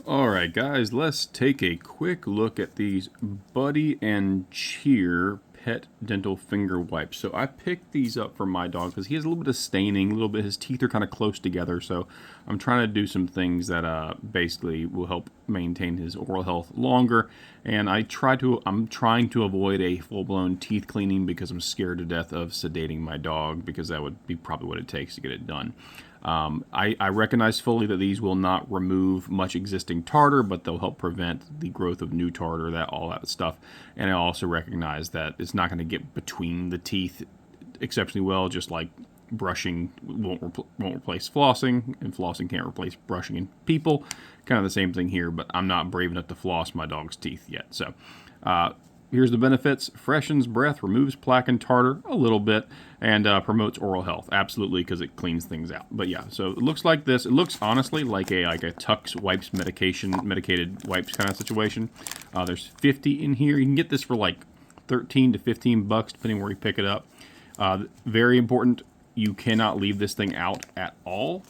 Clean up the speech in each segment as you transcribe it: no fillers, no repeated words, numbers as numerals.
Alright guys, let's take a quick look at these Buddy and Cheer pet dental finger wipes. So I picked these up for my dog because he has a little bit of staining, a little bit, his teeth are kind of close together, so I'm trying to do some things that basically will help maintain his oral health longer. And I'm trying to avoid a full-blown teeth cleaning because I'm scared to death of sedating my dog, because that would be probably what it takes to get it done. I recognize fully that these will not remove much existing tartar, but they'll help prevent the growth of new tartar, all that stuff. And I also recognize that it's not going to get between the teeth exceptionally well, just like brushing won't replace flossing, and flossing can't replace brushing in people. Kind of the same thing here, but I'm not brave enough to floss my dog's teeth yet. So here's the benefits. Freshens breath, removes plaque and tartar a little bit, and promotes oral health. Absolutely, because it cleans things out. But yeah, so it looks like this. It looks honestly like a Tuck's wipes medicated wipes kind of situation. There's 50 in here. You can get this for like 13 to 15 bucks, depending where you pick it up. Very important, you cannot leave this thing out at all,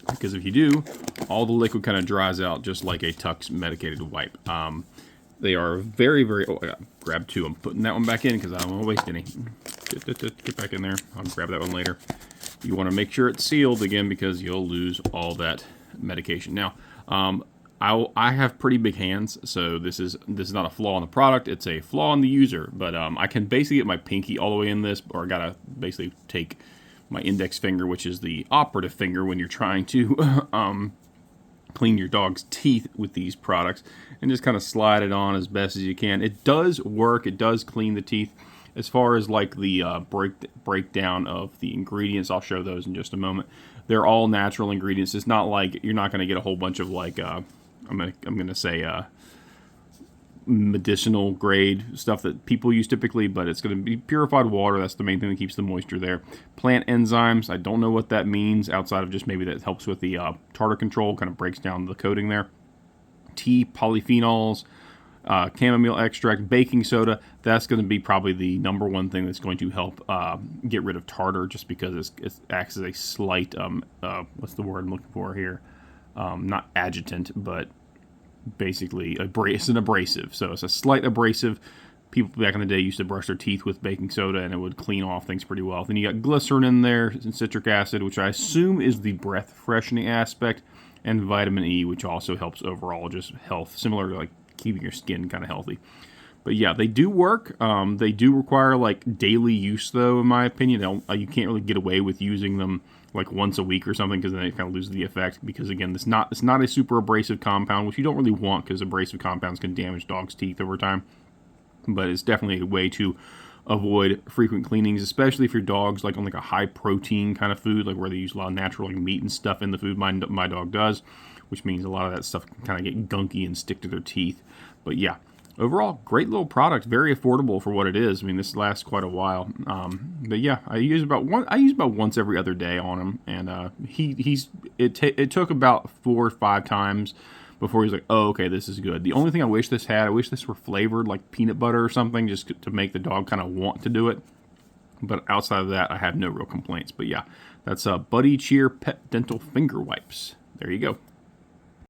because if you do, all the liquid kind of dries out just like a Tuck's medicated wipe. They are very, very... Oh, I got grab two. I'm putting that one back in because I don't want to waste any. Get back in there. I'll grab that one later. You want to make sure it's sealed again because you'll lose all that medication. Now, I have pretty big hands, so this is not a flaw in the product. It's a flaw in the user. But I can basically get my pinky all the way in this, or I gotta basically take my index finger, which is the operative finger when you're trying to clean your dog's teeth with these products, and just kind of slide it on as best as you can. It does work. It does clean the teeth. As far as like the breakdown of the ingredients, I'll show those in just a moment. They're all natural ingredients. It's not like you're not going to get a whole bunch of like I'm gonna say medicinal grade stuff that people use typically, but it's going to be purified water. That's the main thing that keeps the moisture there. Plant enzymes, I don't know what that means outside of just maybe that helps with the tartar control, kind of breaks down the coating there. Tea, polyphenols, chamomile extract, baking soda. That's going to be probably the number one thing that's going to help get rid of tartar, just because it acts as a slight what's the word I'm looking for here, not adjutant, but basically it's an abrasive. So it's a slight abrasive. People back in the day used to brush their teeth with baking soda, and it would clean off things pretty well. Then you got glycerin in there, and citric acid, which I assume is the breath freshening aspect, and vitamin E, which also helps overall just health, similar to like keeping your skin kind of healthy. But yeah, they do work. They do require like daily use, though, in my opinion. You can't really get away with using them like once a week or something, because then it kind of loses the effect. Because again, it's not a super abrasive compound, which you don't really want, because abrasive compounds can damage dogs' teeth over time. But it's definitely a way to avoid frequent cleanings, especially if your dog's like on like a high protein kind of food, like where they use a lot of natural like meat and stuff in the food. My dog does, which means a lot of that stuff can kind of get gunky and stick to their teeth. But yeah, overall, great little product, very affordable for what it is. I mean, this lasts quite a while. But yeah, I use about once every other day on him, and it took about 4 or 5 times before he's like, oh, okay, this is good. The only thing I wish this were flavored like peanut butter or something, just to make the dog kind of want to do it. But outside of that, I have no real complaints. But yeah, that's Buddy Cheer Pet Dental Finger Wipes. There you go.